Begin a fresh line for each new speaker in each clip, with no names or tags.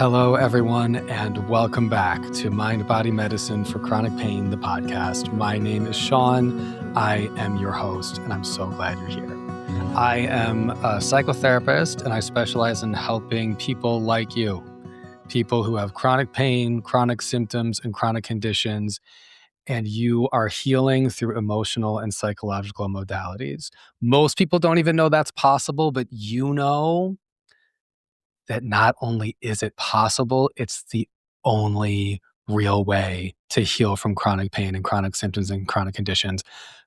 Hello, everyone, and welcome back to Mindbody Medicine for Chronic Pain, the podcast. My name is Sean. I am your host, and I'm so glad you're here. I am a psychotherapist, and I specialize in helping people like you, people who have chronic pain, chronic symptoms, and chronic conditions, and you are healing through emotional and psychological modalities. Most people don't even know that's possible, but you know that not only is it possible, it's the only real way to heal from chronic pain and chronic symptoms and chronic conditions,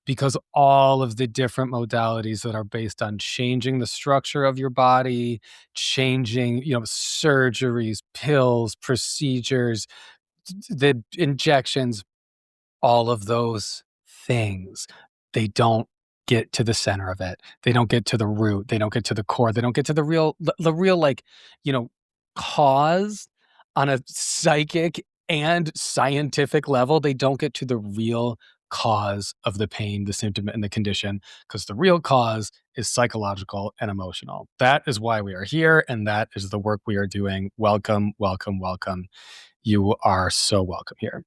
because all of the different modalities that are based on changing the structure of your body, changing, surgeries, pills, procedures, the injections, all of those things, they don't get to the center of it. They don't get to the root. They don't get to the core. They don't get to the real, cause on a psychic and scientific level. They don't get to the real cause of the pain, the symptom, and the condition, because the real cause is psychological and emotional. That is why we are here, and that is the work we are doing. Welcome, welcome, welcome. You are so welcome here.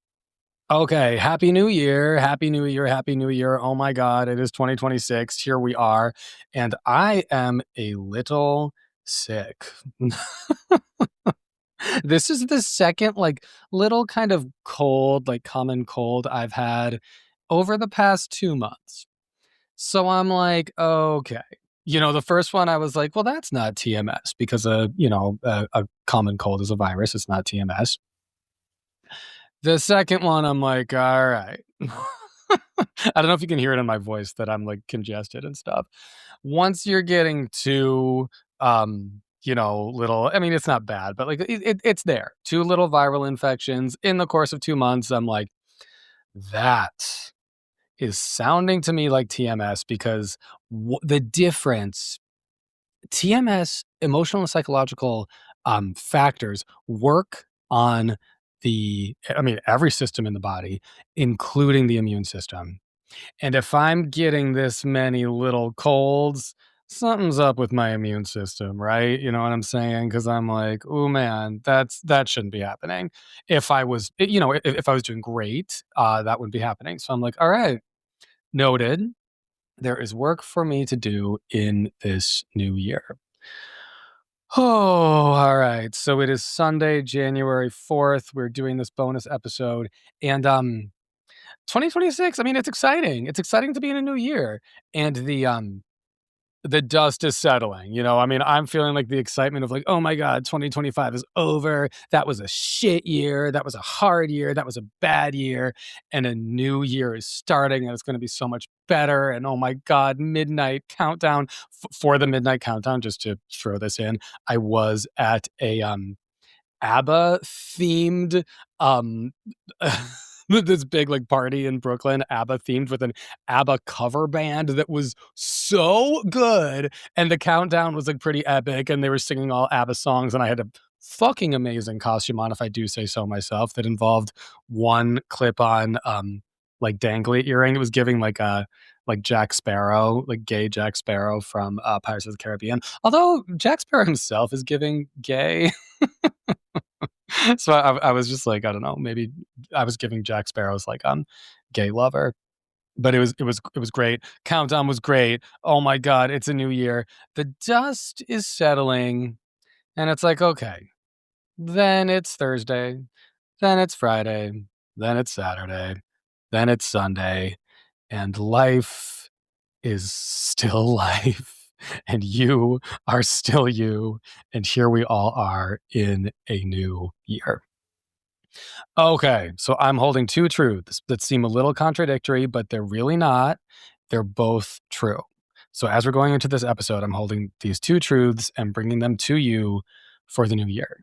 Okay, happy new year. Happy new year. Happy new year. Oh my God, it is 2026. Here we are. And I am a little sick. This is the second, little kind of cold, common cold I've had over the past 2 months. So I'm like, okay. The first one I was like, well, that's not TMS because, a common cold is a virus. It's not TMS. The second one, I'm like, all right. I don't know if you can hear it in my voice that I'm congested and stuff. Once you're getting to, it's not bad, but it's there. 2 little viral infections in the course of 2 months. I'm like, that is sounding to me like TMS because the difference, TMS, emotional and psychological factors work on every system in the body, including the immune system. And if I'm getting this many little colds, something's up with my immune system, right? You know what I'm saying? Because I'm like, oh man, that shouldn't be happening. If I was, if I was doing great, that wouldn't be happening. So I'm like, all right, noted. There is work for me to do in this new year. Oh, all right. So it is Sunday, January 4th. We're doing this bonus episode. And 2026, it's exciting. It's exciting to be in a new year. And the dust is settling. I'm feeling like the excitement of oh my God, 2025 is over. That was a shit year. That was a hard year. That was a bad year. And a new year is starting and it's going to be so much better. And oh my God, midnight countdown. For the midnight countdown, just to throw this in, I was at a ABBA themed this big party in Brooklyn, ABBA themed, with an ABBA cover band that was so good, and the countdown was pretty epic, and they were singing all ABBA songs, and I had a fucking amazing costume on, if I do say so myself, that involved one clip-on dangly earring. It was giving Jack Sparrow, gay Jack Sparrow from Pirates of the Caribbean, although Jack Sparrow himself is giving gay. So I was just I don't know, maybe I was giving Jack Sparrow's gay lover, but it was great. Countdown was great. Oh my God, it's a new year. The dust is settling, and it's okay. Then it's Thursday, then it's Friday, then it's Saturday, then it's Sunday, and life is still life. And you are still you, and here we all are in a new year. Okay, so I'm holding 2 truths that seem a little contradictory, but they're really not. They're both true. So as we're going into this episode, I'm holding these 2 truths and bringing them to you for the new year.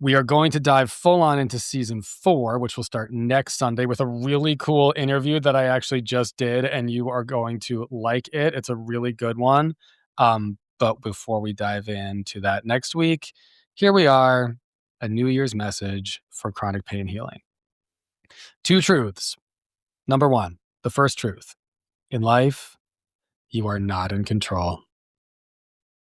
We are going to dive full on into season 4, which will start next Sunday with a really cool interview that I actually just did, and you are going to like it. It's a really good one. But before we dive into that next week, here we are, a New Year's message for chronic pain healing. 2 truths. Number 1, the first truth. In life, you are not in control.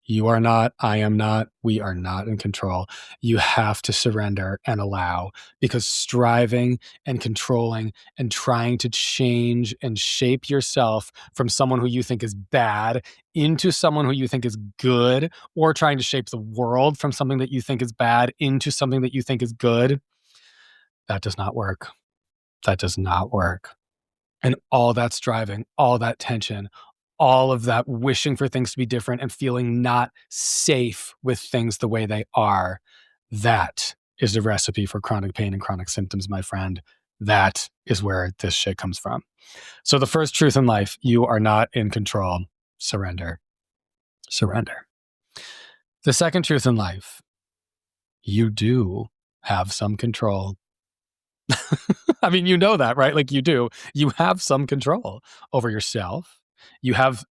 You are not, I am not, we are not in control. You have to surrender and allow, because striving and controlling and trying to change and shape yourself from someone who you think is bad into someone who you think is good, or trying to shape the world from something that you think is bad into something that you think is good, that does not work. That does not work. And all that striving, all that tension, all of that wishing for things to be different and feeling not safe with things the way they are, that is the recipe for chronic pain and chronic symptoms, my friend. That is where this shit comes from. So the first truth in life, you are not in control. Surrender. Surrender. The second truth in life, you do have some control. I mean, you know that, right? Like, you do. You have some control over yourself. You have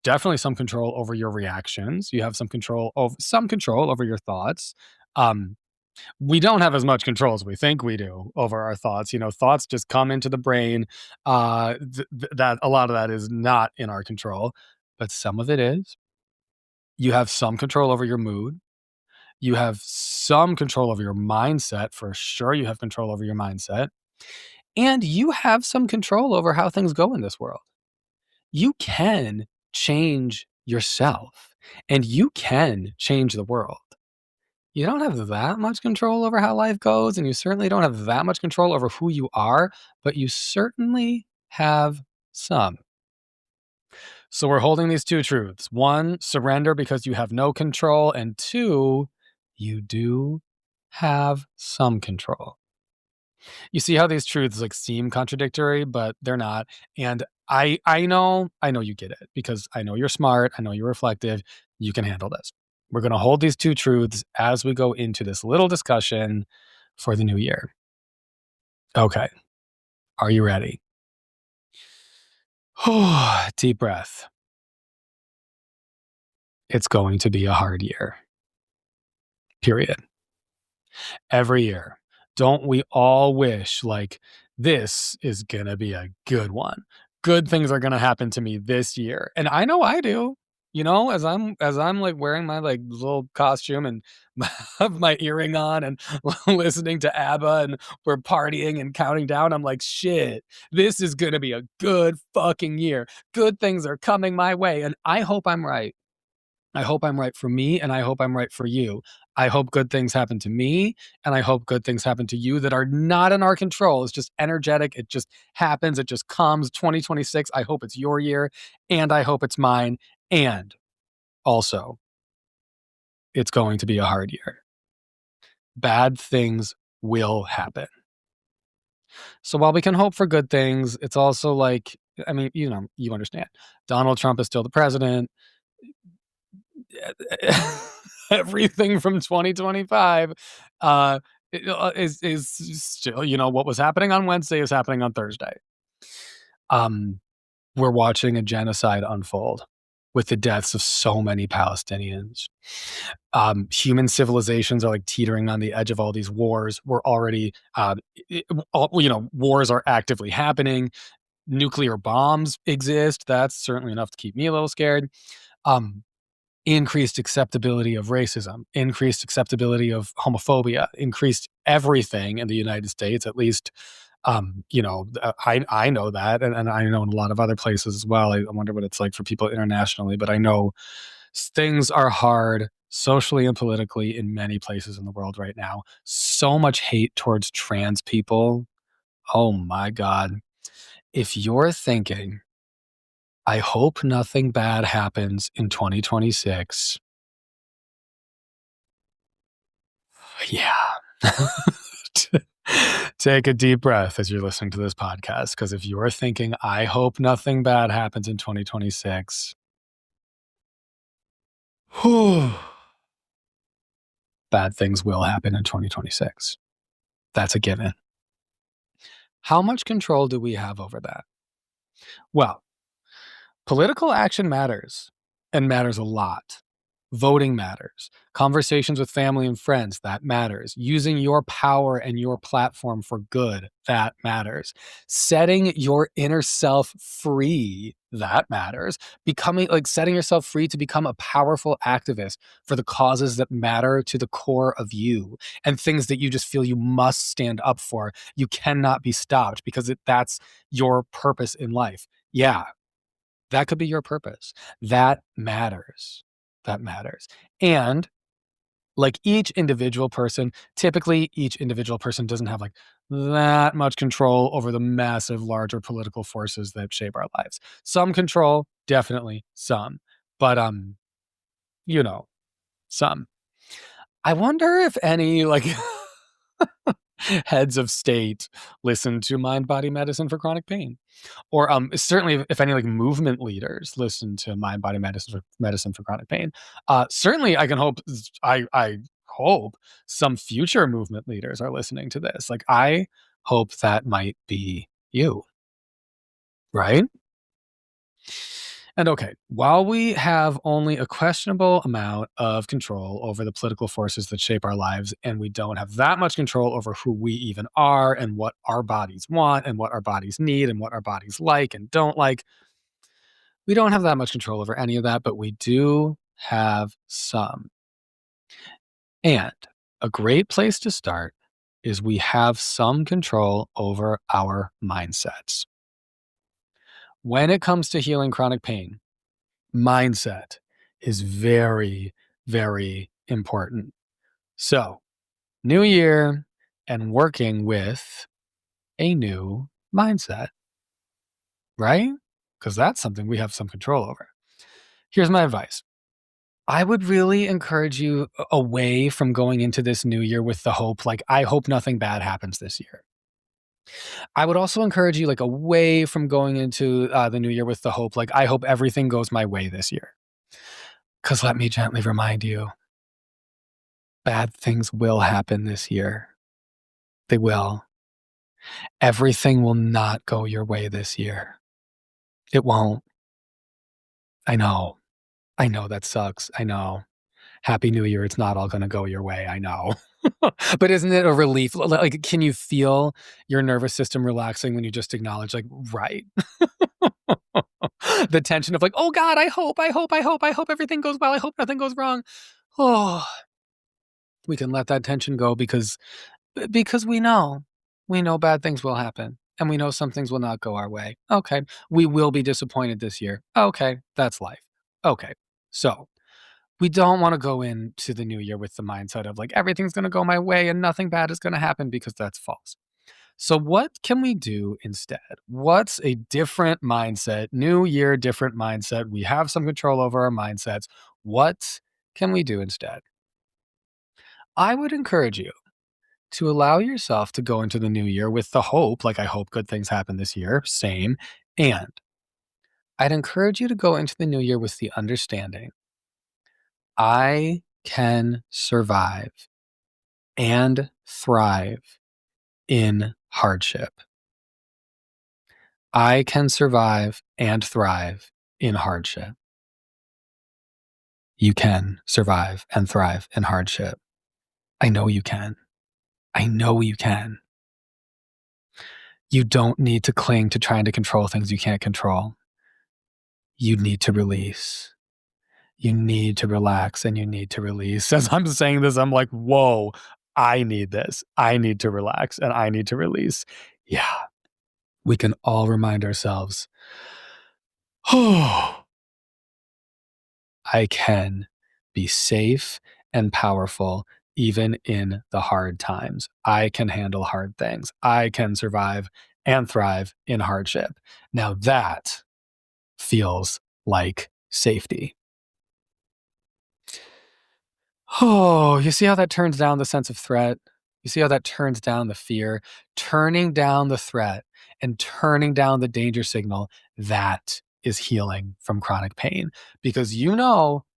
definitely some control over your reactions. You have some control over your thoughts. Um, we don't have as much control as we think we do over our thoughts. You know, thoughts just come into the brain. That a lot of that is not in our control, but some of it is. You have some control over your mood. You have some control over your mindset. For sure, you have control over your mindset. And you have some control over how things go in this world. You can change yourself, and you can change the world. You don't have that much control over how life goes, and you certainly don't have that much control over who you are, but you certainly have some. So we're holding these two truths. One, surrender because you have no control, and two, you do have some control. You see how these truths like seem contradictory, but they're not. And I know you get it, because I know you're smart. I know you're reflective. You can handle this. We're going to hold these two truths as we go into this little discussion for the new year. Okay. Are you ready? Deep breath. It's going to be a hard year. Period. Every year. Don't we all wish, like, this is going to be a good one? Good things are going to happen to me this year. And I know I do. You know, as I'm like wearing my like little costume and have my earring on and listening to ABBA, and we're partying and counting down, I'm like, shit, this is going to be a good fucking year. Good things are coming my way, and I hope I'm right. I hope I'm right for me, and I hope I'm right for you. I hope good things happen to me, and I hope good things happen to you that are not in our control. It's just energetic. It just happens. It just comes. 2026, I hope it's your year, and I hope it's mine. And also, it's going to be a hard year. Bad things will happen. So while we can hope for good things, it's also like, I mean, you know, you understand. Donald Trump is still the president. Everything from 2025 is still, you know, what was happening on Wednesday is happening on Thursday. We're watching a genocide unfold with the deaths of so many Palestinians. Human civilizations are like teetering on the edge of all these wars. We're already, wars are actively happening. Nuclear bombs exist. That's certainly enough to keep me a little scared. Increased acceptability of racism, increased acceptability of homophobia, increased everything in the United States, at least, I know that, and I know in a lot of other places as well. I wonder what it's like for people internationally, but I know things are hard socially and politically in many places in the world right now. So much hate towards trans people. Oh my God. If you're thinking, I hope nothing bad happens in 2026. Yeah. Take a deep breath as you're listening to this podcast, because if you're thinking, I hope nothing bad happens in 2026, bad things will happen in 2026. That's a given. How much control do we have over that? Well, political action matters, and matters a lot. Voting matters. Conversations with family and friends, that matters. Using your power and your platform for good, that matters. Setting your inner self free, that matters. Setting yourself free to become a powerful activist for the causes that matter to the core of you and things that you just feel you must stand up for. You cannot be stopped because that's your purpose in life. Yeah, that could be your purpose. That matters. That matters. And like each individual person, typically each individual person doesn't have like that much control over the massive, larger political forces that shape our lives. Some control, definitely some, but some. I wonder if any like heads of state listen to Mindbody Medicine for chronic pain. Or certainly if any like movement leaders listen to Mindbody Medicine for chronic pain. Certainly I hope some future movement leaders are listening to this. Like I hope that might be you, right? And okay, while we have only a questionable amount of control over the political forces that shape our lives, and we don't have that much control over who we even are and what our bodies want and what our bodies need and what our bodies like and don't like, we don't have that much control over any of that, but we do have some. And a great place to start is we have some control over our mindsets. When it comes to healing chronic pain, mindset is very, very important. So, new year and working with a new mindset, right? Because that's something we have some control over. Here's my advice. I would really encourage you away from going into this new year with the hope, like, I hope nothing bad happens this year. I would also encourage you, like, away from going into the new year with the hope, like, I hope everything goes my way this year. Because let me gently remind you, bad things will happen this year. They will. Everything will not go your way this year. It won't. I know. I know that sucks. I know. Happy New Year. It's not all going to go your way. I know. But isn't it a relief? Like, can you feel your nervous system relaxing when you just acknowledge, like, right? The tension of like, oh God, I hope everything goes well. I hope nothing goes wrong. Oh, we can let that tension go because we know bad things will happen and we know some things will not go our way. Okay. We will be disappointed this year. Okay. That's life. Okay. So we don't want to go into the new year with the mindset of like, everything's going to go my way and nothing bad is going to happen, because that's false. So what can we do instead? What's a different mindset? New year, different mindset. We have some control over our mindsets. What can we do instead? I would encourage you to allow yourself to go into the new year with the hope, like, I hope good things happen this year. Same. And I'd encourage you to go into the new year with the understanding, I can survive and thrive in hardship. I can survive and thrive in hardship. You can survive and thrive in hardship. I know you can. I know you can. You don't need to cling to trying to control things you can't control. You need to release. You need to relax and you need to release. As I'm saying this, I'm like, whoa, I need this. I need to relax and I need to release. Yeah. We can all remind ourselves, oh, I can be safe and powerful even in the hard times. I can handle hard things. I can survive and thrive in hardship. Now that feels like safety. Oh, you see how that turns down the sense of threat? You see how that turns down the fear? Turning down the threat and turning down the danger signal, that is healing from chronic pain. Because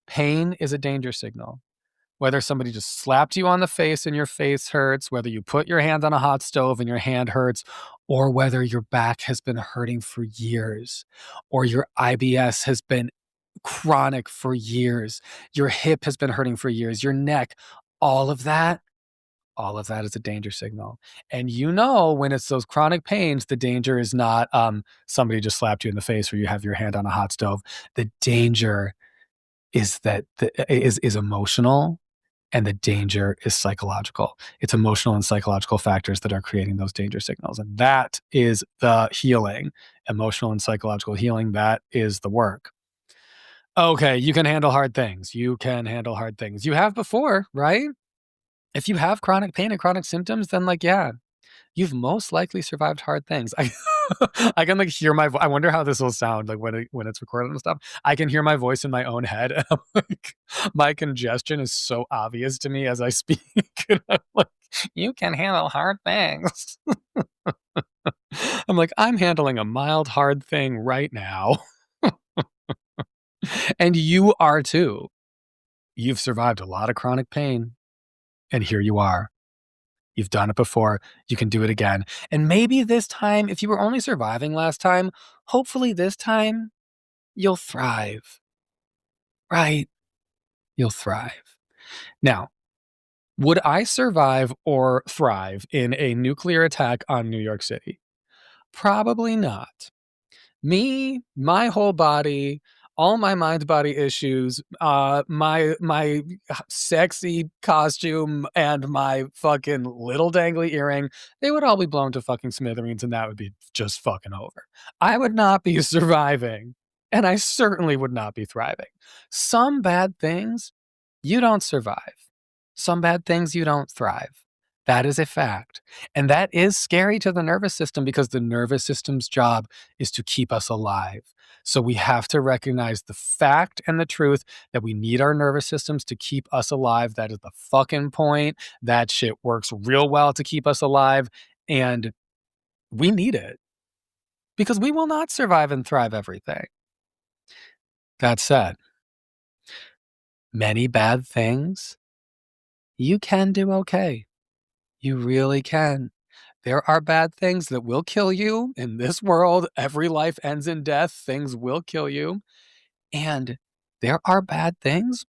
pain is a danger signal. Whether somebody just slapped you on the face and your face hurts, whether you put your hand on a hot stove and your hand hurts, or whether your back has been hurting for years, or your IBS has been chronic for years. Your hip has been hurting for years, your neck, all of that is a danger signal. And you know when it's those chronic pains, the danger is not somebody just slapped you in the face or you have your hand on a hot stove. The danger is that is emotional, and the danger is psychological. It's emotional and psychological factors that are creating those danger signals. And that is the healing. Emotional and psychological healing, that is the work. Okay, you can handle hard things. You can handle hard things. You have before, right? If you have chronic pain and chronic symptoms, then like, yeah, you've most likely survived hard things. I can like hear my I wonder how this will sound like when it's recorded and stuff. I can hear my voice in my own head. And I'm like, my congestion is so obvious to me as I speak. And I'm like, you can handle hard things. I'm like, I'm handling a mild hard thing right now. And you are too. You've survived a lot of chronic pain. And here you are. You've done it before. You can do it again. And maybe this time, if you were only surviving last time, hopefully this time you'll thrive. Right? You'll thrive. Now, would I survive or thrive in a nuclear attack on New York City? Probably not. Me, my whole body, all my mind body issues, my sexy costume and my fucking little dangly earring, they would all be blown to fucking smithereens and that would be just fucking over. I would not be surviving, and I certainly would not be thriving. Some bad things, you don't survive. Some bad things, you don't thrive. That is a fact. And that is scary to the nervous system because the nervous system's job is to keep us alive. So we have to recognize the fact and the truth that we need our nervous systems to keep us alive. That is the fucking point. That shit works real well to keep us alive. And we need it because we will not survive and thrive everything. That said, many bad things, you can do okay. You really can. There are bad things that will kill you in this world. Every life ends in death. Things will kill you. And there are bad things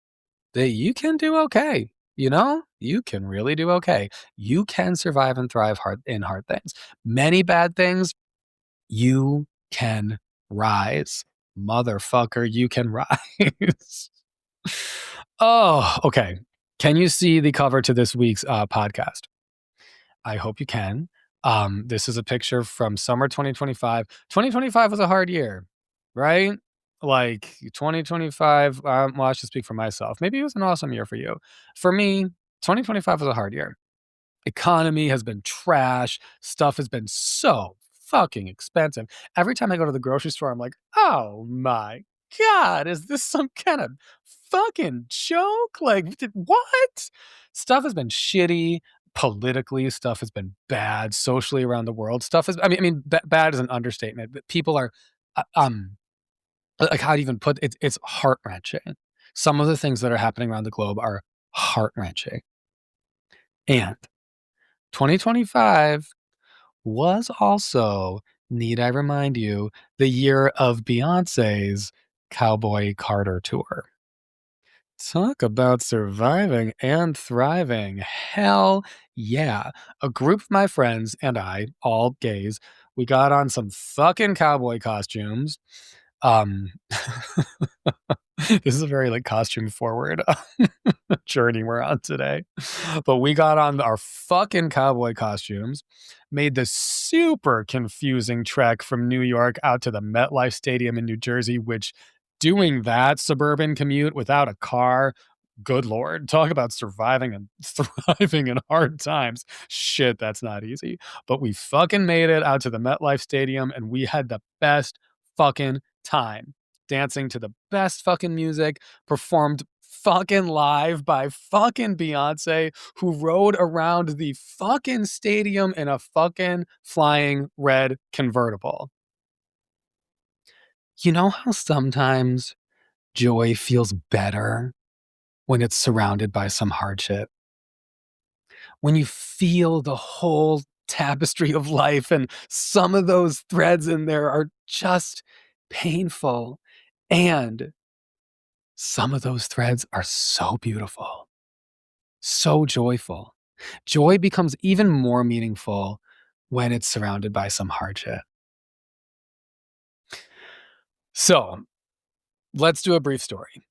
that you can do okay. You know, you can really do okay. You can survive and thrive in hard things. Many bad things, you can rise. Motherfucker, you can rise. Oh, okay. Can you see the cover to this week's podcast? I hope you can. This is a picture from summer 2025. 2025 was a hard year, right? Like 2025, well, I should speak for myself. Maybe it was an awesome year for you. For me, 2025 was a hard year. Economy has been trash. Stuff has been so fucking expensive. Every time I go to the grocery store, I'm like, oh my God, is this some kind of fucking joke? Like, what? Stuff has been shitty. Politically, stuff has been bad. Socially, around the world, stuff is. I mean, bad is an understatement. But people are, like, how do you even put it? It's heart wrenching. Some of the things that are happening around the globe are heart wrenching. And 2025 was also, need I remind you, the year of Beyonce's Cowboy Carter tour. Talk about surviving and thriving. Hell yeah. A group of my friends and I, all gays, we got on some fucking cowboy costumes. This is a very like costume forward journey we're on today. But we got on our fucking cowboy costumes, made the super confusing trek from New York out to the MetLife Stadium in New Jersey, which doing that suburban commute without a car, good Lord, talk about surviving and thriving in hard times. Shit, that's not easy. But we fucking made it out to the MetLife Stadium and we had the best fucking time dancing to the best fucking music performed fucking live by fucking Beyonce, who rode around the fucking stadium in a fucking flying red convertible. You know how sometimes joy feels better when it's surrounded by some hardship? When you feel the whole tapestry of life and some of those threads in there are just painful and some of those threads are so beautiful, so joyful. Joy becomes even more meaningful when it's surrounded by some hardship. So let's do a brief story.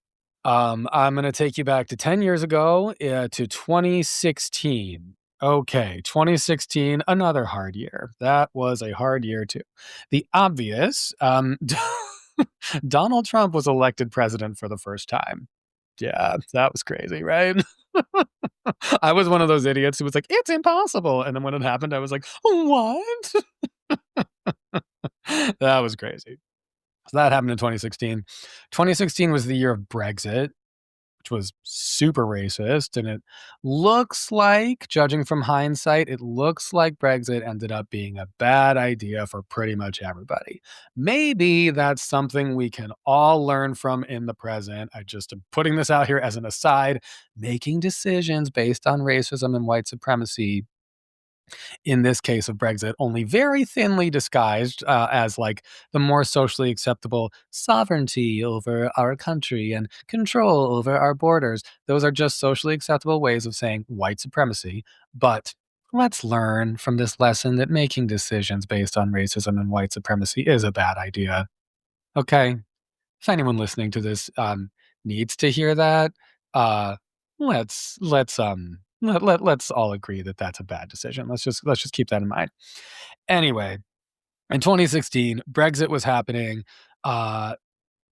I'm going to take you back to 10 years ago to 2016. Okay, 2016, another hard year. That was a hard year too. The obvious, Donald Trump was elected president for the first time. Yeah, that was crazy, right? I was one of those idiots who was like, it's impossible. And then when it happened, I was like, what? That was crazy. So that happened in 2016. 2016 was the year of Brexit, which was super racist. And it looks like, judging from hindsight, it looks like Brexit ended up being a bad idea for pretty much everybody. Maybe that's something we can all learn from in the present. I just am putting this out here as an aside. Making decisions based on racism and white supremacy in this case of Brexit, only very thinly disguised as like the more socially acceptable sovereignty over our country and control over our borders. Those are just socially acceptable ways of saying white supremacy. But let's learn from this lesson that making decisions based on racism and white supremacy is a bad idea. Okay? If anyone listening to this needs to hear that, uh, let's all agree that that's a bad decision. Let's just keep that in mind. Anyway, in 2016, Brexit was happening. Uh,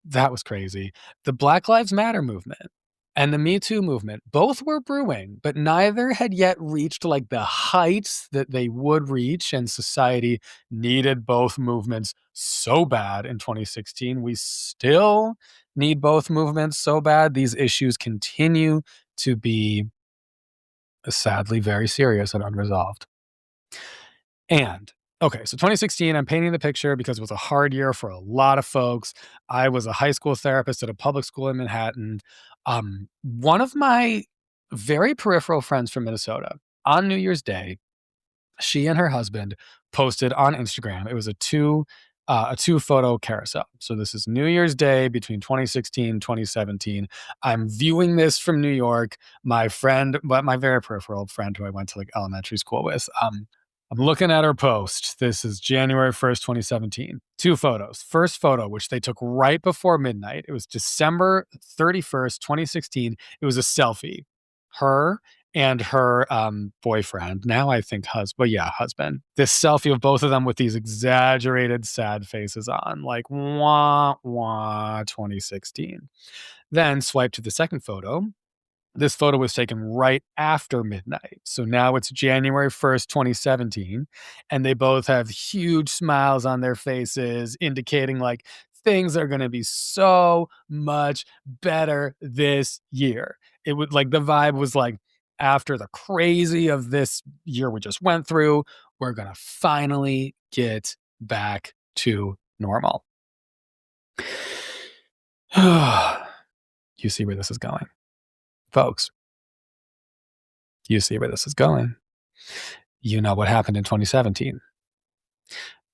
that was crazy. The Black Lives Matter movement and the Me Too movement both were brewing, but neither had yet reached like the heights that they would reach, and society needed both movements so bad in 2016. We still need both movements so bad. These issues continue to be sadly very serious and unresolved. And okay, so 2016, I'm painting the picture because it was a hard year for a lot of folks. I was a high school therapist at a public school in Manhattan. One of my very peripheral friends from Minnesota on New Year's Day, she and her husband posted on Instagram. It was a two photo carousel. So this is New Year's Day between 2016 and 2017. I'm viewing this from New York. My friend, but my very peripheral friend who I went to like elementary school with, I'm looking at her post. This is January 1st, 2017. Two photos. First photo, which they took right before midnight. It was December 31st, 2016. It was a selfie. Her and her boyfriend, now I think husband, yeah, husband. This selfie of both of them with these exaggerated sad faces on, like wah wah 2016. Then swipe to the second photo. This photo was taken right after midnight. So now it's January 1st, 2017, and they both have huge smiles on their faces, indicating like things are going to be so much better this year. It would like the vibe was like after the crazy of this year we just went through, we're going to finally get back to normal. You see where this is going, folks. You see where this is going. You know what happened in 2017.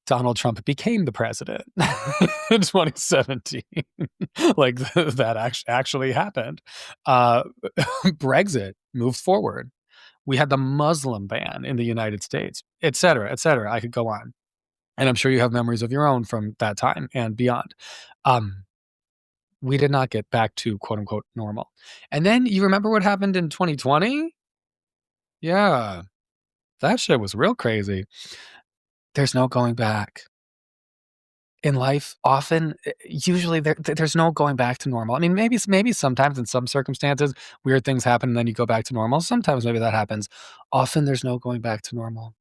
Donald Trump became the president in 2017. Like that actually happened. Brexit moved forward. We had the Muslim ban in the United States, et cetera, et cetera. I could go on. And I'm sure you have memories of your own from that time and beyond. We did not get back to quote unquote normal. And then you remember what happened in 2020? Yeah, that shit was real crazy. There's no going back. In life, often, usually there's no going back to normal. I mean, maybe sometimes in some circumstances, weird things happen and then you go back to normal. Sometimes maybe that happens. Often there's no going back to normal.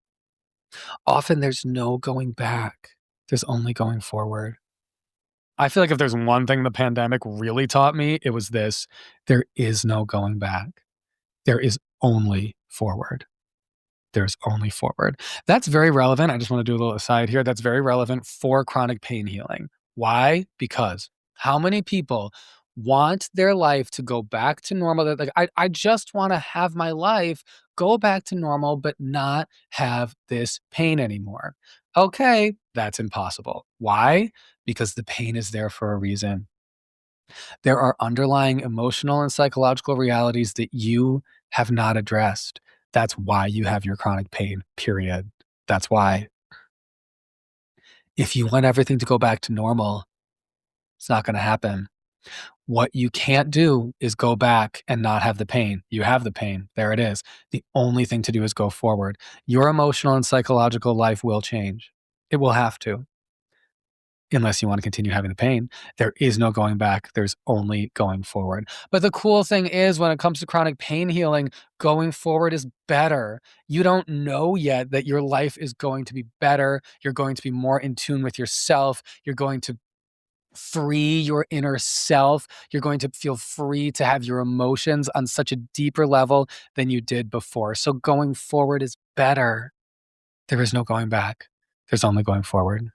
Often there's no going back. There's only going forward. I feel like if there's one thing the pandemic really taught me, it was this: there is no going back. There is only forward. There's only forward. That's very relevant. I just want to do a little aside here. That's very relevant for chronic pain healing. Why? Because how many people want their life to go back to normal? Like, I just want to have my life go back to normal, but not have this pain anymore. Okay, that's impossible. Why? Because the pain is there for a reason. There are underlying emotional and psychological realities that you have not addressed. That's why you have your chronic pain, period. That's why. If you want everything to go back to normal, it's not going to happen. What you can't do is go back and not have the pain. You have the pain. There it is. The only thing to do is go forward. Your emotional and psychological life will change. It will have to, unless you want to continue having the pain. There is no going back. There's only going forward. But the cool thing is, when it comes to chronic pain healing, going forward is better. You don't know yet that your life is going to be better. You're going to be more in tune with yourself. You're going to free your inner self. You're going to feel free to have your emotions on such a deeper level than you did before. So going forward is better. There is no going back. There's only going forward.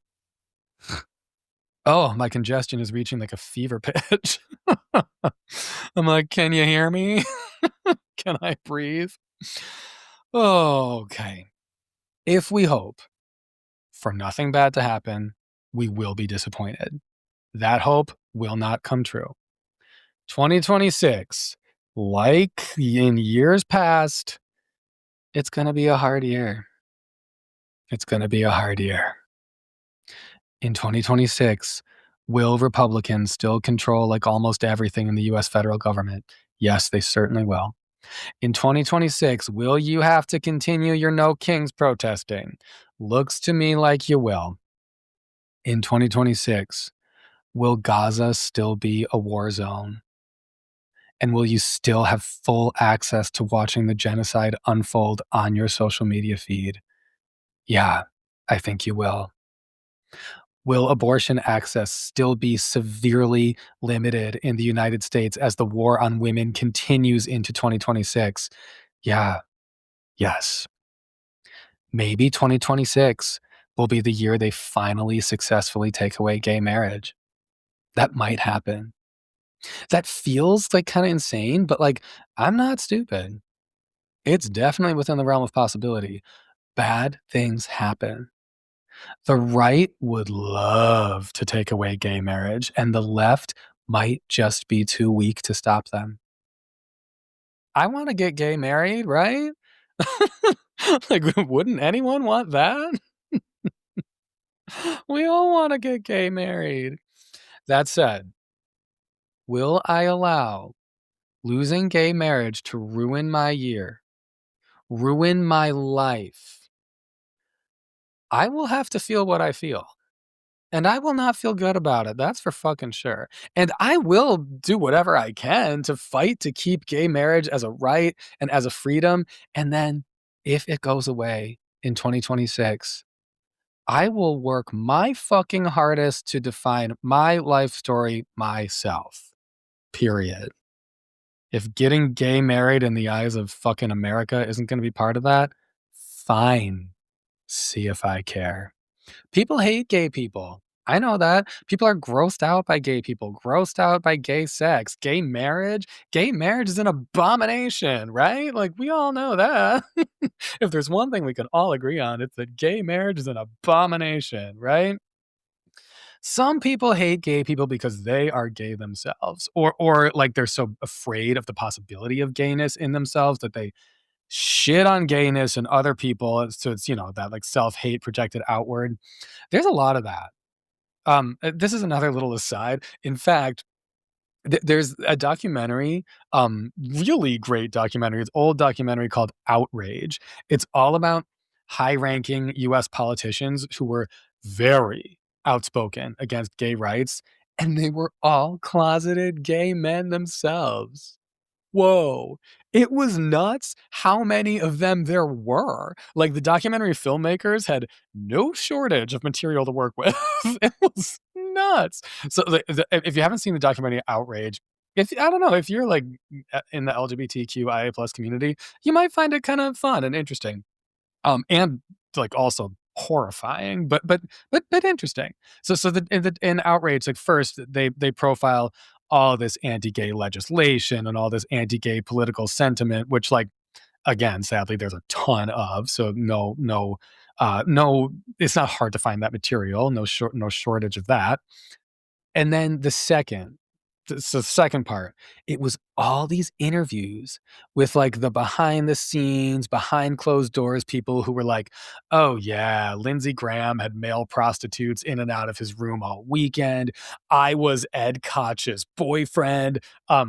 Oh, my congestion is reaching like a fever pitch. I'm like, can you hear me? Can I breathe? Okay. If we hope for nothing bad to happen, we will be disappointed. That hope will not come true. 2026, like in years past, it's going to be a hard year. It's going to be a hard year. In 2026, will Republicans still control like almost everything in the US federal government? Yes, they certainly will. In 2026, will you have to continue your No Kings protesting? Looks to me like you will. In 2026, will Gaza still be a war zone? And will you still have full access to watching the genocide unfold on your social media feed? Yeah, I think you will. Will abortion access still be severely limited in the United States as the war on women continues into 2026? Yeah, yes. Maybe 2026 will be the year they finally successfully take away gay marriage. That might happen. That feels like kind of insane, but like, I'm not stupid. It's definitely within the realm of possibility. Bad things happen. The right would love to take away gay marriage, and the left might just be too weak to stop them. I want to get gay married, right? Like, wouldn't anyone want that? We all want to get gay married. That said, will I allow losing gay marriage to ruin my year, ruin my life? I will have to feel what I feel. And I will not feel good about it. That's for fucking sure. And I will do whatever I can to fight to keep gay marriage as a right and as a freedom. And then if it goes away in 2026, I will work my fucking hardest to define my life story myself. Period. If getting gay married in the eyes of fucking America isn't going to be part of that, fine. See if I care. People hate gay people. I know that. People are grossed out by gay people, grossed out by gay sex, gay marriage. Gay marriage is an abomination, right? Like, we all know that. If there's one thing we can all agree on, it's that gay marriage is an abomination, right? Some people hate gay people because they are gay themselves, or like they're so afraid of the possibility of gayness in themselves that they shit on gayness and other people. So it's, that like self-hate projected outward. There's a lot of that. This is another little aside. In fact, there's a documentary, really great documentary. It's old documentary called Outrage. It's all about high-ranking US politicians who were very outspoken against gay rights, and they were all closeted gay men themselves. Whoa. It was nuts how many of them there were. Like, the documentary filmmakers had no shortage of material to work with. It was nuts. So, if you haven't seen the documentary Outrage, if I don't know, if you're, like, in the LGBTQIA+ community, you might find it kind of fun and interesting. And, like, also horrifying, but interesting. So in Outrage, like, first, they profile all this anti-gay legislation and all this anti-gay political sentiment, which, like, again, sadly, there's a ton of. So no, it's not hard to find that material. No shortage of that. And then the second So the second part, it was all these interviews with like the behind the scenes, behind closed doors people who were like, oh yeah, Lindsey Graham had male prostitutes in and out of his room all weekend. I was Ed Koch's boyfriend. I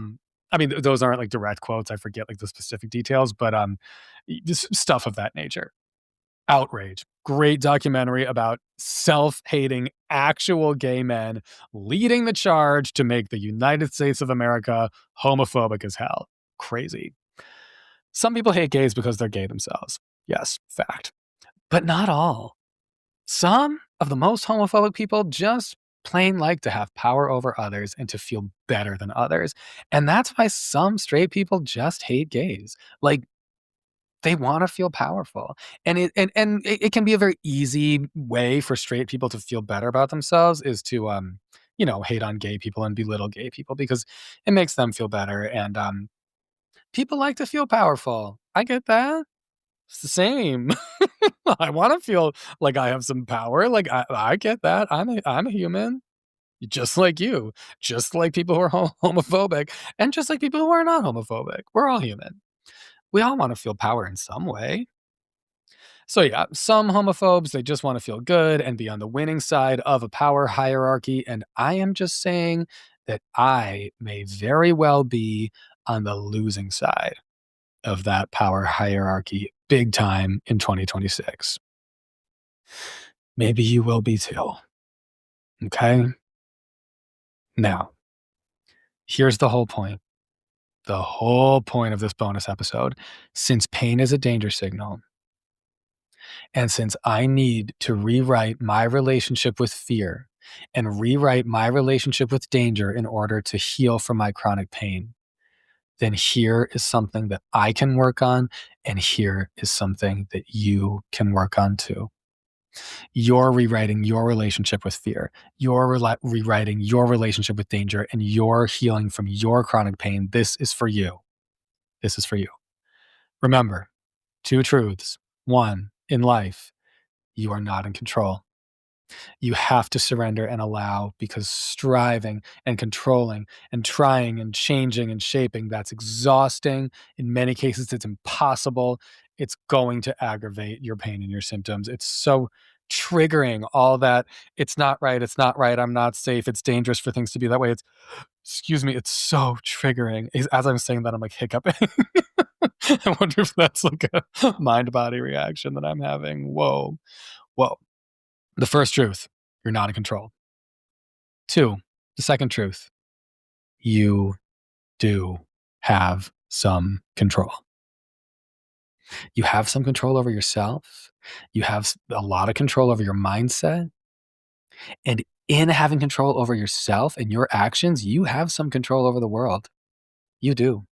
mean, those aren't like direct quotes. I forget like the specific details, but just stuff of that nature. Outrage. Great documentary about self-hating actual gay men leading the charge to make the United States of America homophobic as hell. Crazy. Some people hate gays because they're gay themselves. Yes, fact. But not all. Some of the most homophobic people just plain like to have power over others and to feel better than others. And that's why some straight people just hate gays. Like, they wanna feel powerful, and it can be a very easy way for straight people to feel better about themselves is to, hate on gay people and belittle gay people because it makes them feel better, and, people like to feel powerful. I get that. It's the same. I wanna feel like I have some power, like, I get that. I'm a human, just like you, just like people who are homophobic, and just like people who are not homophobic. We're all human. We all wanna feel power in some way. So yeah, some homophobes, they just want to feel good and be on the winning side of a power hierarchy. And I am just saying that I may very well be on the losing side of that power hierarchy big time in 2026. Maybe you will be too. Okay. Now, here's the whole point. The whole point of this bonus episode, since pain is a danger signal, and since I need to rewrite my relationship with fear and rewrite my relationship with danger in order to heal from my chronic pain, then here is something that I can work on, and here is something that you can work on too. You're rewriting your relationship with fear. You're rewriting your relationship with danger, and you're healing from your chronic pain. This is for you. This is for you. Remember, two truths. One, in life, you are not in control. You have to surrender and allow, because striving and controlling and trying and changing and shaping, that's exhausting. In many cases, it's impossible. It's going to aggravate your pain and your symptoms. It's so triggering, all that. It's not right. It's not right. I'm not safe. It's dangerous for things to be that way. Excuse me. It's so triggering. As I'm saying that, I'm like hiccuping. I wonder if that's like a mind body reaction that I'm having. Whoa. Whoa. The first truth, you're not in control. Two, the second truth, you do have some control. You have some control over yourself. You have a lot of control over your mindset. And in having control over yourself and your actions, you have some control over the world. You do.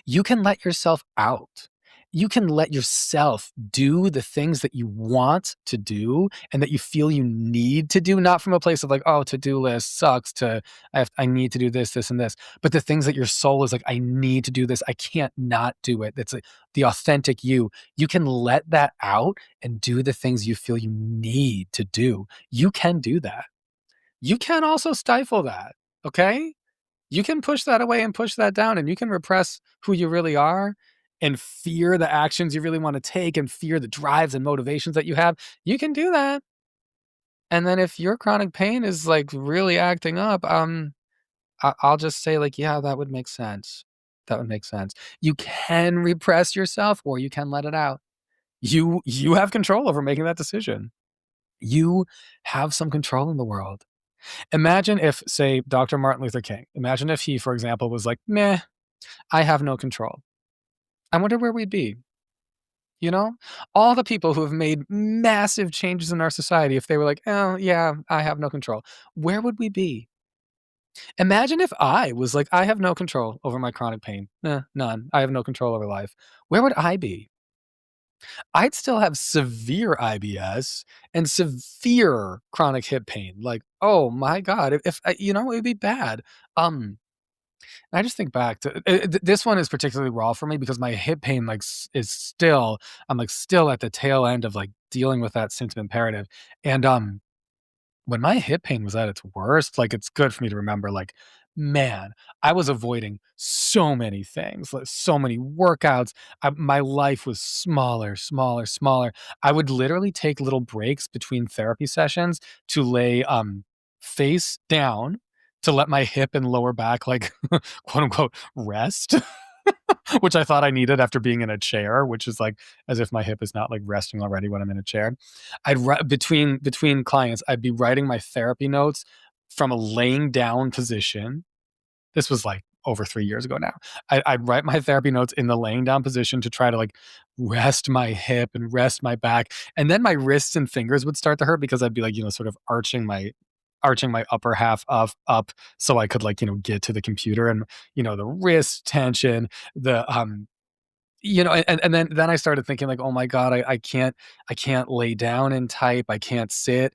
You can let yourself out. You can let yourself do the things that you want to do and that you feel you need to do, not from a place of like, oh, to-do list sucks, to I need to do this, this, and this, but the things that your soul is like, I need to do this. I can't not do it. That's like the authentic you. You can let that out and do the things you feel you need to do. You can do that. You can also stifle that. Okay. You can push that away and push that down, and you can repress who you really are and fear the actions you really want to take and fear the drives and motivations that you have. You can do that. And then if your chronic pain is like really acting up, I'll just say like, yeah, that would make sense. That would make sense. You can repress yourself or you can let it out. You have control over making that decision. You have some control in the world. Imagine if, say, Dr. Martin Luther King, imagine if he, for example, was like, meh, I have no control. I wonder where we'd be. You know, all the people who have made massive changes in our society, if they were like, oh, yeah, I have no control, where would we be? Imagine if I was like, I have no control over my chronic pain. None. I have no control over life. Where would I be? I'd still have severe IBS and severe chronic hip pain. Like, oh my God, if it would be bad. I just think back to this one is particularly raw for me because my hip pain is still, I'm like still at the tail end of like dealing with that symptom imperative. And when my hip pain was at its worst, like it's good for me to remember like man, I was avoiding so many things, like so many workouts. My life was smaller, smaller, smaller. I would literally take little breaks between therapy sessions to lay face down to let my hip and lower back, like, quote unquote, rest, which I thought I needed after being in a chair, which is like as if my hip is not like resting already when I'm in a chair. Between clients, I'd be writing my therapy notes from a laying down position. This was like over 3 years ago now. I'd write my therapy notes in the laying down position to try to like rest my hip and rest my back. And then my wrists and fingers would start to hurt because I'd be like, sort of arching my upper half up so I could like, get to the computer, and, the wrist tension, the and then I started thinking like, oh my God, I can't lay down and type. I can't sit.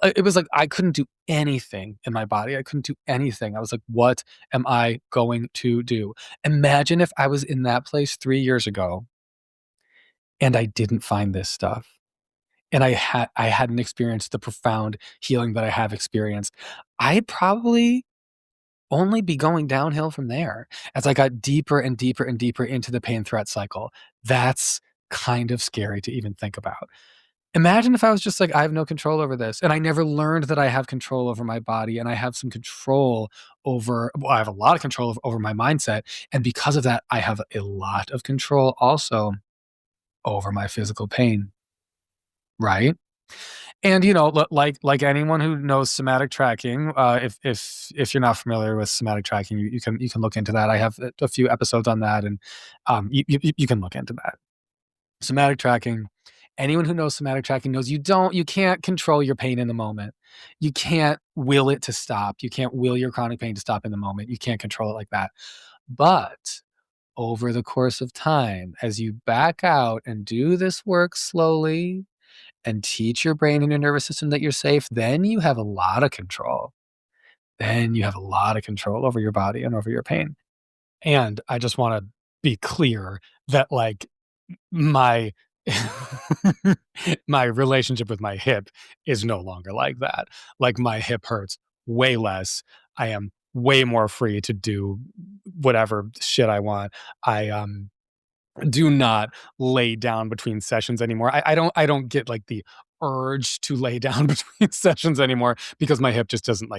It was like I couldn't do anything in my body. I couldn't do anything. I was like, what am I going to do? Imagine if I was in that place 3 years ago and I didn't find this stuff. And I hadn't experienced the profound healing that I have experienced. I'd probably only be going downhill from there as I got deeper and deeper and deeper into the pain threat cycle. That's kind of scary to even think about. Imagine if I was just like, I have no control over this. And I never learned that I have control over my body, and I have some control I have a lot of control over my mindset. And because of that, I have a lot of control also over my physical pain. Right? And, like anyone who knows somatic tracking, if you're not familiar with somatic tracking, you can look into that. I have a few episodes on that, and you can look into that. Somatic tracking. Anyone who knows somatic tracking knows you can't control your pain in the moment. You can't will it to stop. You can't will your chronic pain to stop in the moment. You can't control it like that. But over the course of time, as you back out and do this work slowly, and teach your brain and your nervous system that you're safe, then you have a lot of control. Then you have a lot of control over your body and over your pain. And I just want to be clear that like my my relationship with my hip is no longer like that. Like my hip hurts way less. I am way more free to do whatever shit I want. I do not lay down between sessions anymore. I don't get like the urge to lay down between sessions anymore because my hip just doesn't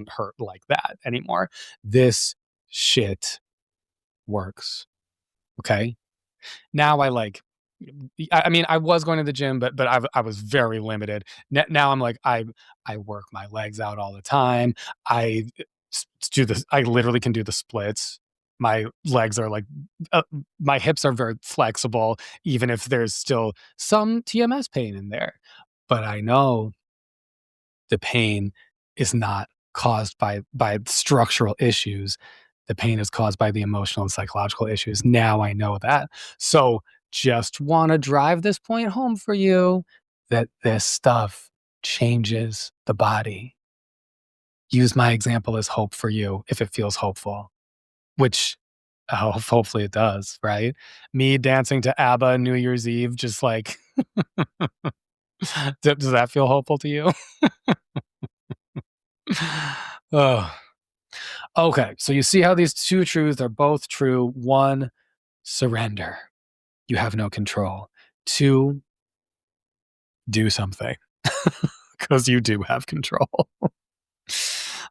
hurt like that anymore. This shit works. Okay. Now I mean, I was going to the gym, but I was very limited. Now I'm like, I work my legs out all the time. I do this. I literally can do the splits. My legs are like, my hips are very flexible, even if there's still some TMS pain in there. But I know the pain is not caused by structural issues. The pain is caused by the emotional and psychological issues. Now I know that. So just want to drive this point home for you that this stuff changes the body. Use my example as hope for you if it feels hopeful, which hopefully it does, right? Me dancing to ABBA New Year's Eve, just like, does that feel hopeful to you? Oh, okay. So you see how these two truths are both true. One, surrender. You have no control. Two, do something because you do have control.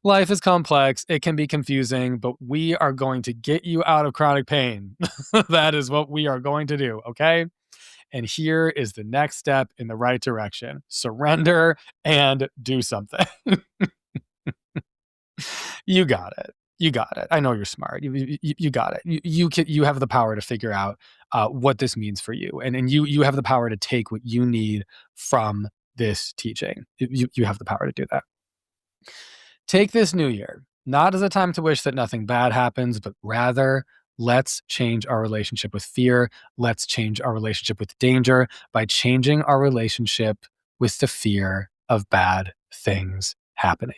Life is complex. It can be confusing, but we are going to get you out of chronic pain. That is what we are going to do. Okay. And here is the next step in the right direction. Surrender and do something. You got it. You got it. I know you're smart. You got it. You have the power to figure out what this means for you. And you have the power to take what you need from this teaching. You have the power to do that. Take this new year, not as a time to wish that nothing bad happens, but rather let's change our relationship with fear. Let's change our relationship with danger by changing our relationship with the fear of bad things happening.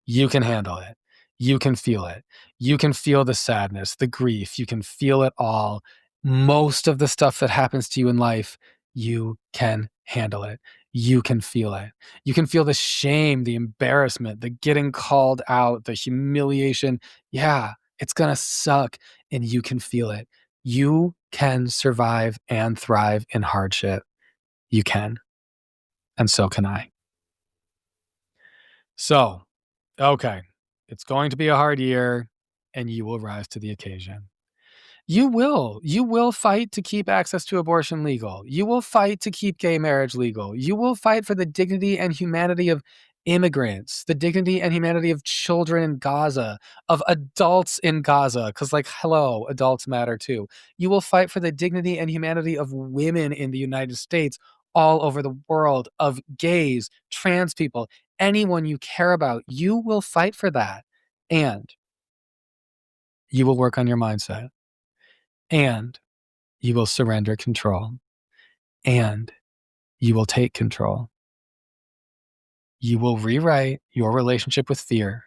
You can handle it. You can feel it. You can feel the sadness, the grief. You can feel it all. Most of the stuff that happens to you in life, you can handle it. you can feel it. You can feel the shame, the embarrassment, the getting called out, the humiliation. Yeah, it's gonna suck, and you can feel it. You can survive and thrive in hardship. You can, and so can I. So, okay, it's going to be a hard year, and you will rise to the occasion. You will. You will fight to keep access to abortion legal. You will fight to keep gay marriage legal. You will fight for the dignity and humanity of immigrants, the dignity and humanity of children in Gaza, of adults in Gaza, because, like, hello, adults matter too. You will fight for the dignity and humanity of women in the United States, all over the world, of gays, trans people, anyone you care about. You will fight for that. And you will work on your mindset. And you will surrender control, and you will take control. You will rewrite your relationship with fear.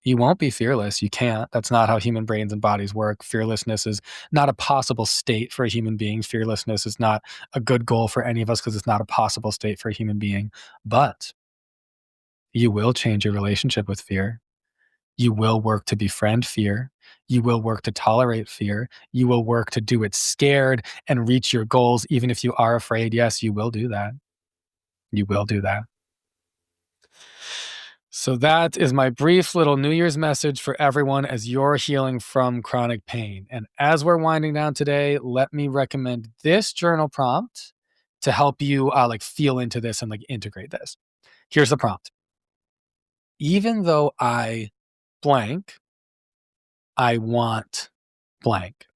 You won't be fearless. You can't. That's not how human brains and bodies work. Fearlessness is not a possible state for a human being. Fearlessness is not a good goal for any of us because it's not a possible state for a human being. But you will change your relationship with fear. You will work to befriend fear. You will work to tolerate fear. You will work to do it scared and reach your goals, even if you are afraid. Yes, you will do that. You will do that. So that is my brief little New Year's message for everyone as you're healing from chronic pain. And as we're winding down today, let me recommend this journal prompt to help you like feel into this and like integrate this. Here's the prompt. Even though I blank, I want blank.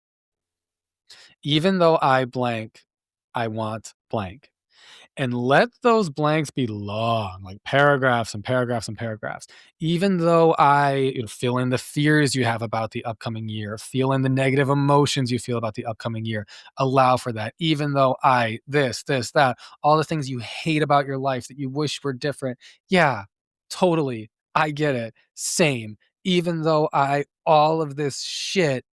Even though I blank, I want blank. And let those blanks be long, like paragraphs and paragraphs and paragraphs. Even though I fill in the fears you have about the upcoming year, fill in the negative emotions you feel about the upcoming year, allow for that. Even though I, this, that, all the things you hate about your life that you wish were different. Yeah, totally. I get it. Same. Even though I, all of this shit,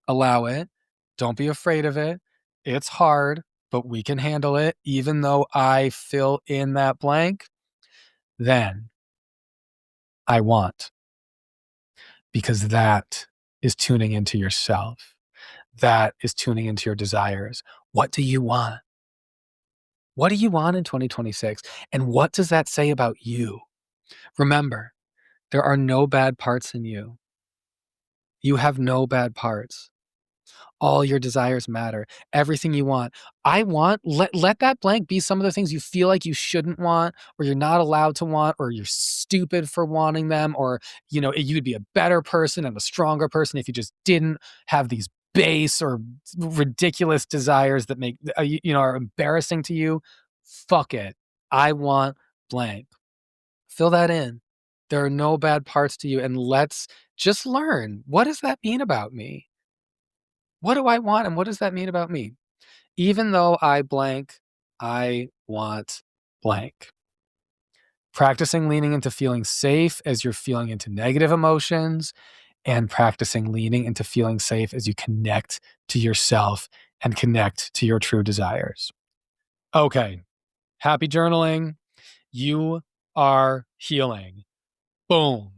allow it. Don't be afraid of it. It's hard, but we can handle it. Even though I fill in that blank, then I want, because that is tuning into yourself. That is tuning into your desires. What do you want? What do you want in 2026? And what does that say about you? Remember, there are no bad parts in you. You have no bad parts. All your desires matter. Everything you want. I want, let that blank be some of the things you feel like you shouldn't want, or you're not allowed to want, or you're stupid for wanting them, or, you'd be a better person and a stronger person if you just didn't have these base or ridiculous desires that make, are embarrassing to you. Fuck it. I want blank. Fill that in. There are no bad parts to you. And let's just learn. What does that mean about me? What do I want, and what does that mean about me? Even though I blank, I want blank. Practicing leaning into feeling safe as you're feeling into negative emotions, and practicing leaning into feeling safe as you connect to yourself and connect to your true desires. Okay, happy journaling. You are healing. Boom.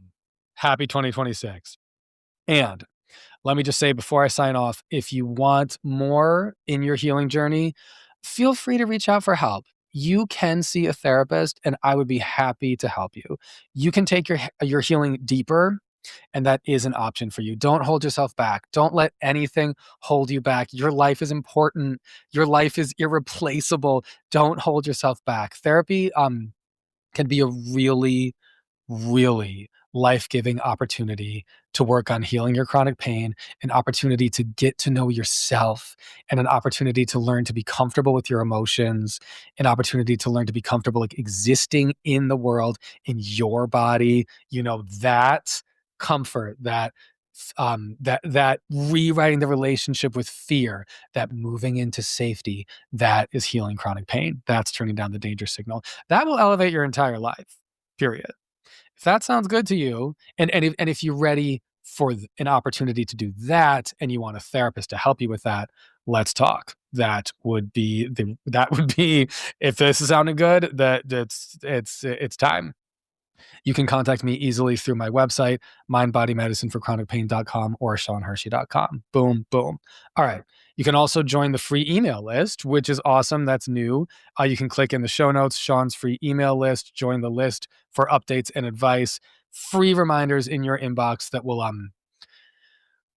Happy 2026. And let me just say before I sign off, if you want more in your healing journey, feel free to reach out for help. You can see a therapist, and I would be happy to help you. You can take your healing deeper, and that is an option for you. Don't hold yourself back. Don't let anything hold you back. Your life is important. Your life is irreplaceable. Don't hold yourself back. Therapy can be a really life-giving opportunity to work on healing your chronic pain, an opportunity to get to know yourself, and an opportunity to learn to be comfortable with your emotions, an opportunity to learn to be comfortable like existing in the world, in your body. That comfort, that rewriting the relationship with fear, that moving into safety, that is healing chronic pain. That's turning down the danger signal. That will elevate your entire life, period. If that sounds good to you, and if you're ready for an opportunity to do that and you want a therapist to help you with that, let's talk. That would be if this is sounding good, it's time. You can contact me easily through my website, mindbodymedicineforchronicpain.com or seanhershey.com. Boom, boom. All right. You can also join the free email list, which is awesome. That's new. You can click in the show notes, Sean's free email list, join the list for updates and advice, free reminders in your inbox that will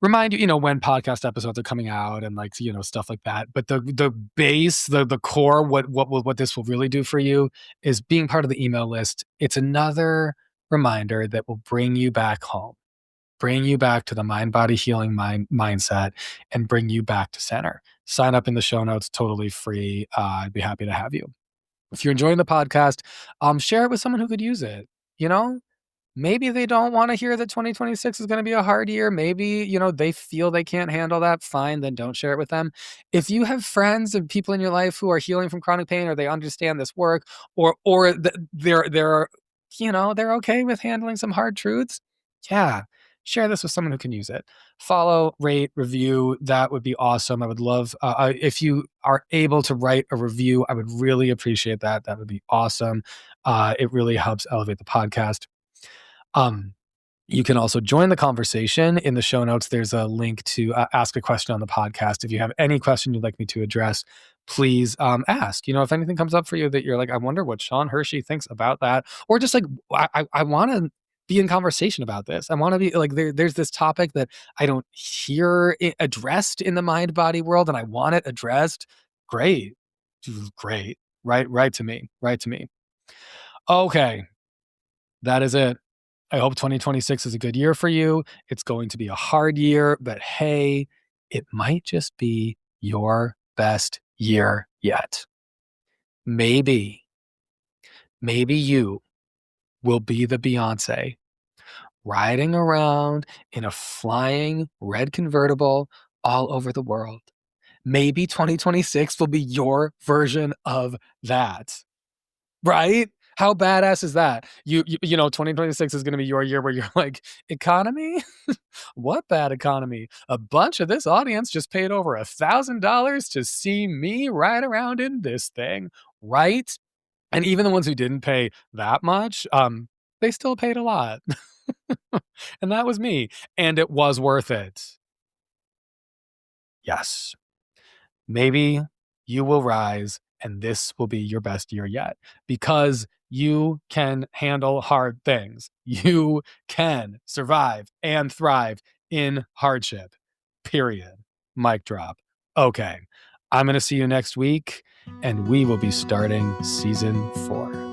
remind you, when podcast episodes are coming out and stuff like that. But the base, the core, what this will really do for you is being part of the email list. It's another reminder that will bring you back home, bring you back to the mind body healing mindset, and bring you back to center. Sign up in the show notes, totally free. I'd be happy to have you. If you're enjoying the podcast, share it with someone who could use it. Maybe they don't want to hear that 2026 is going to be a hard year. Maybe, they feel they can't handle that. Fine, then don't share it with them. If you have friends and people in your life who are healing from chronic pain, or they understand this work, or they're okay with handling some hard truths, yeah, share this with someone who can use it. Follow, rate, review. That would be awesome. I would love if you are able to write a review. I would really appreciate that. That would be awesome. It really helps elevate the podcast. You can also join the conversation. In the show notes, there's a link to ask a question on the podcast. If you have any question you'd like me to address, please ask. If anything comes up for you that you're like, I wonder what Sean Hershey thinks about that, or just like, I want to be in conversation about this. I want to be like, there's this topic that I don't hear addressed in the mind body world, and I want it addressed. Great. Right to me. Okay. That is it. I hope 2026 is a good year for you. It's going to be a hard year, but hey, it might just be your best year yet. Maybe you will be the Beyonce riding around in a flying red convertible all over the world. Maybe 2026 will be your version of that. Right? How badass is that? 2026 is going to be your year where you're like, economy? What bad economy? A bunch of this audience just paid over $1,000 to see me ride around in this thing, right? And even the ones who didn't pay that much, they still paid a lot. And that was me. And it was worth it. Yes. Maybe you will rise and this will be your best year yet, because you can handle hard things. You can survive and thrive in hardship. Period. Mic drop. Okay. I'm going to see you next week, and we will be starting season 4.